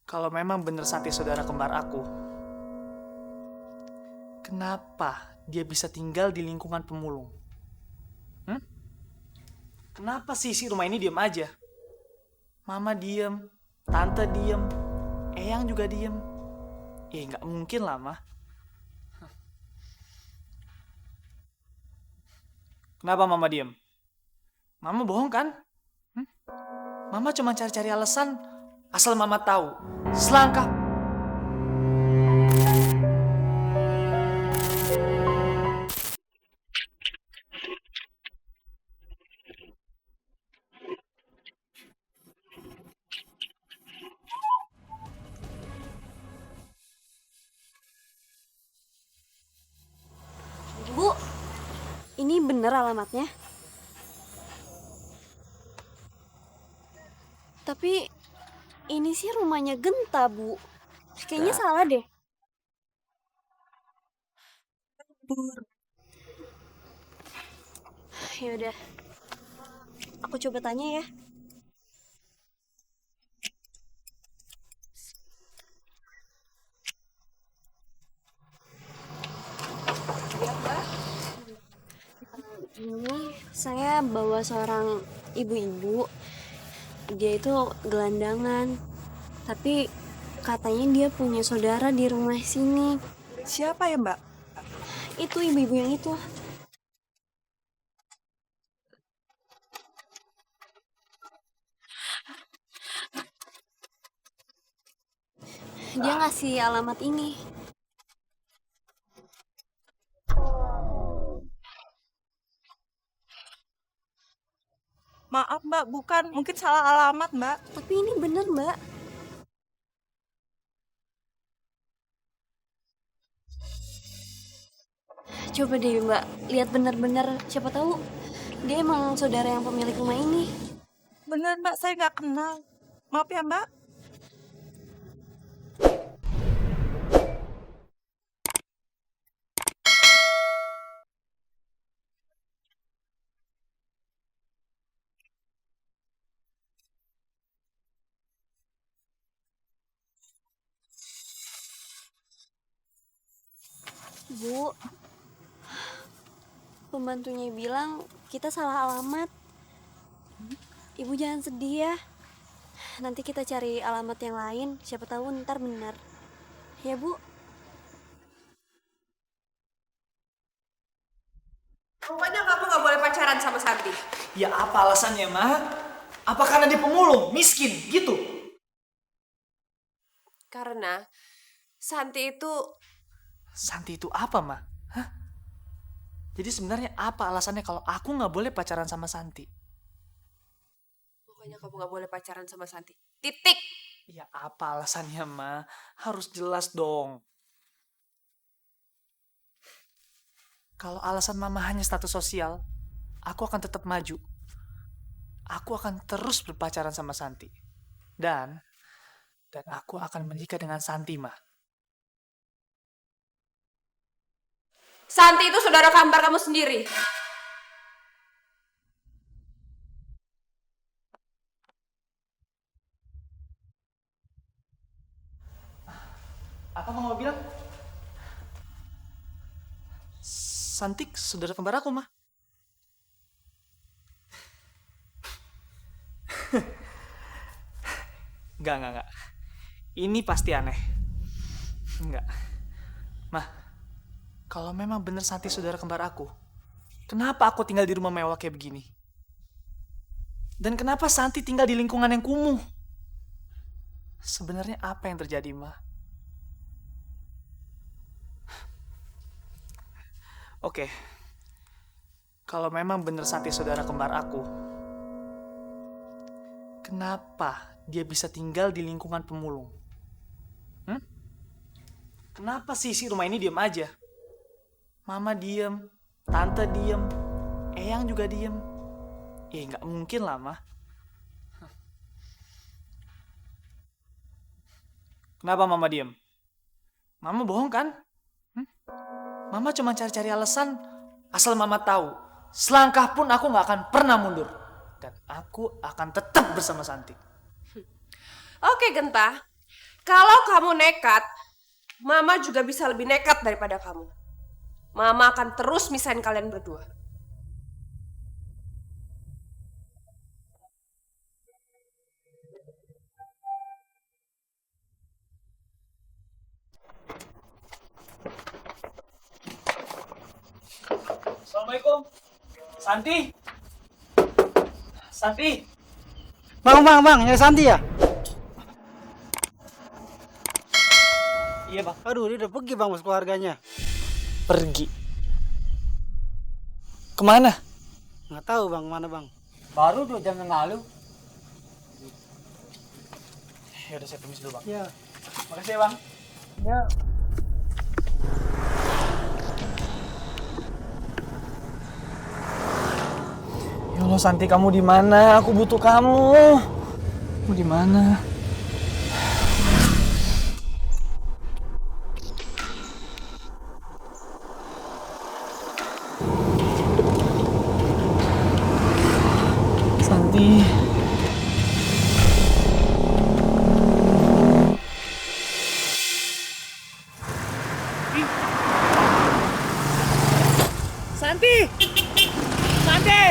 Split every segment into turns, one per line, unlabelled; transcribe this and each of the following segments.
Kalau memang benar Santi saudara kembar aku, kenapa dia bisa tinggal di lingkungan pemulung? Hmm? Kenapa sih isi rumah ini diem aja? Mama diem, tante diem, Eyang juga diem. Nggak mungkin lah, Mah. Kenapa Mama diem? Mama bohong kan? Hmm? Mama cuma cari-cari alasan asal Mama tahu. Selangkah.
Bu, ini bener alamatnya. Tapi ini sih rumahnya Genta, Bu. Kayaknya salah deh. Ya udah. Aku coba tanya ya. Ini saya bawa seorang ibu-ibu. Dia itu gelandangan. Tapi katanya dia punya saudara di rumah sini.
Siapa ya, Mbak?
Itu ibu-ibu yang itu. Dia ngasih alamat ini.
Maaf, Mbak, bukan. Mungkin salah alamat, Mbak.
Tapi ini bener, Mbak. Coba deh, Mbak. Lihat bener-bener. Siapa tahu dia emang saudara yang pemilik rumah ini.
Bener, Mbak. Saya nggak kenal. Maaf ya, Mbak.
Bu, pembantunya bilang kita salah alamat. Ibu jangan sedih ya. Nanti kita cari alamat yang lain. Siapa tahu ntar benar. Ya, Bu.
Pokoknya kamu gak boleh pacaran sama Santi.
Ya apa alasannya, Mah? Apa karena dia pemulung, miskin, gitu?
Karena Santi itu...
Santi itu apa, Mah? Hah? Jadi sebenarnya apa alasannya kalau aku nggak boleh pacaran sama Santi?
Pokoknya kamu gak boleh pacaran sama Santi. Titik.
Ya apa alasannya, Ma? Harus jelas dong. Kalau alasan Mama hanya status sosial, aku akan tetap maju. Aku akan terus berpacaran sama Santi. Dan aku akan menikah dengan Santi, Ma.
Santi itu saudara kembar kamu sendiri.
Apa Mama bilang? Santi saudara kembar aku, Ma. Enggak. Ini pasti aneh. Enggak. Mah, kalau memang bener Santi saudara kembar aku, kenapa aku tinggal di rumah mewah kayak begini? Dan kenapa Santi tinggal di lingkungan yang kumuh? Sebenarnya apa yang terjadi, Ma? Oke, kalau memang bener Santi saudara kembar aku, kenapa dia bisa tinggal di lingkungan pemulung? Hmm? Kenapa sih isi rumah ini diem aja? Mama diem, tante diem, Eyang juga diem. Nggak mungkin lah, Ma. Kenapa Mama diem? Mama bohong kan? Mama cuma cari-cari alasan asal Mama tahu. Selangkah pun aku nggak akan pernah mundur. Dan aku akan tetap bersama Santi.
Oke, Genta. Kalau kamu nekat, Mama juga bisa lebih nekat daripada kamu. Mama akan terus misahin kalian berdua.
Assalamualaikum. Santi. Santi.
Bang, nyari Santi ya?
Iya bang.
Aduh, dia udah pergi bang, mas keluarganya.
Pergi. Kemana?
Nggak tahu bang, kemana bang.
Baru 2 jam yang lalu.
Ya udah saya permisi dulu bang.
Ya.
Makasih ya bang.
Ya.
Ya Allah Santi, kamu di mana? Aku butuh kamu. Kamu di mana? Santi. Santi. Santi.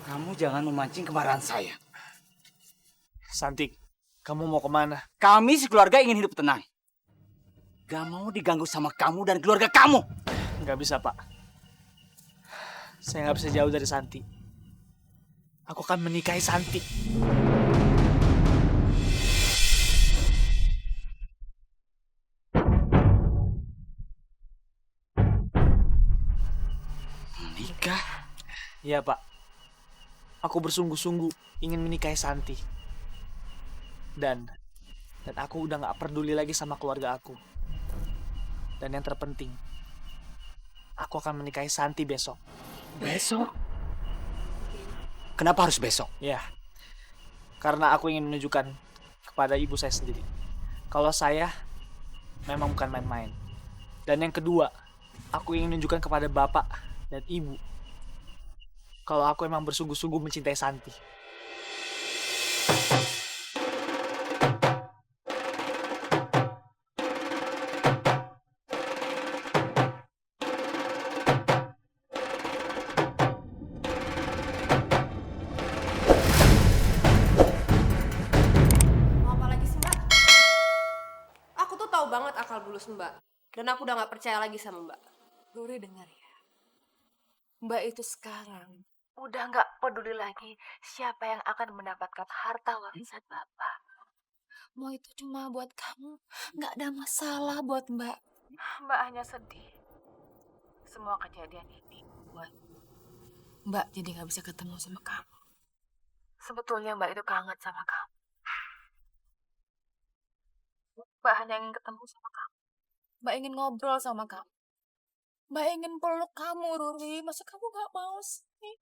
Kamu jangan memancing kemarahan saya.
Santi, kamu mau kemana?
Kami sekeluarga ingin hidup tenang. Gak mau diganggu sama kamu dan keluarga kamu.
Nggak bisa, Pak. Saya nggak bisa jauh dari Santi. Aku akan menikahi Santi.
Menikah?
Iya, Pak. Aku bersungguh-sungguh ingin menikahi Santi. Dan aku udah nggak peduli lagi sama keluarga aku. Dan yang terpenting, aku akan menikahi Santi besok.
Besok? Kenapa harus besok?
Ya, karena aku ingin menunjukkan kepada ibu saya sendiri kalau saya memang bukan main-main. Dan yang kedua, aku ingin menunjukkan kepada bapak dan ibu kalau aku emang bersungguh-sungguh mencintai Santi.
Mau apa lagi sih, Mbak? Aku tuh tahu banget akal bulus Mbak. Dan aku udah gak percaya lagi sama Mbak.
Ruri dengar ya. Mbak itu sekarang udah nggak peduli lagi siapa yang akan mendapatkan harta warisan Bapak. Mau itu cuma buat kamu, nggak ada masalah buat Mbak. Mbak hanya sedih. Semua kejadian ini buat Mbak jadi nggak bisa ketemu sama kamu. Sebetulnya Mbak itu kangen sama kamu. Mbak hanya ingin ketemu sama kamu. Mbak ingin ngobrol sama kamu. Mbak ingin peluk kamu, Ruri. Masa kamu gak mau sih?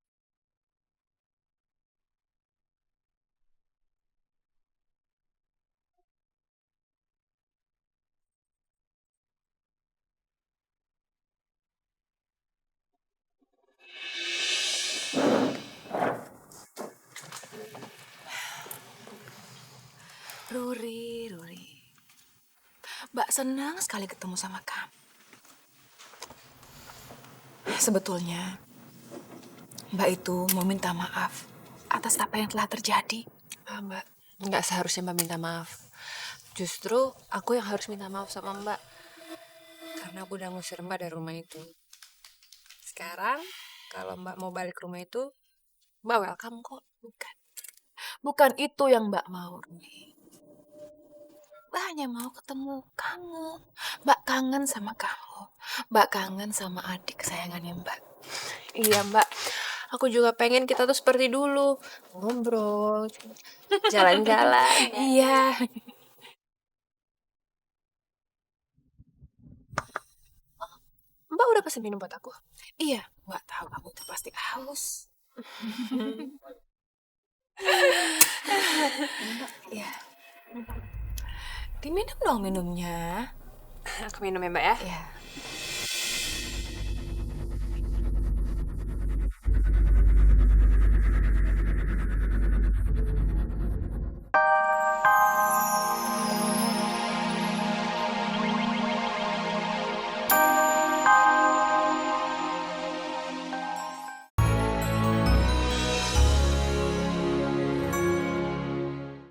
Ruri. Mbak senang sekali ketemu sama kamu. Sebetulnya, Mbak itu mau minta maaf atas apa yang telah terjadi.
Mbak, nggak seharusnya Mbak minta maaf. Justru aku yang harus minta maaf sama Mbak. Karena aku udah ngusir Mbak dari rumah itu. Sekarang, kalau Mbak mau balik ke rumah itu, Mbak welcome kok.
Bukan itu yang Mbak mau, Ruri. Mbak hanya mau ketemu kamu. Mbak kangen sama kamu. Mbak kangen sama adik kesayangannya Mbak.
Iya Mbak, aku juga pengen kita tuh seperti dulu. Ngobrol, jalan-jalan.
Iya.
Mbak udah pesen minum buat aku?
Iya, Mbak tahu kamu tuh pasti haus. Iya. Diminum dong minumnya.
Aku minum ya mbak ya.
Iya.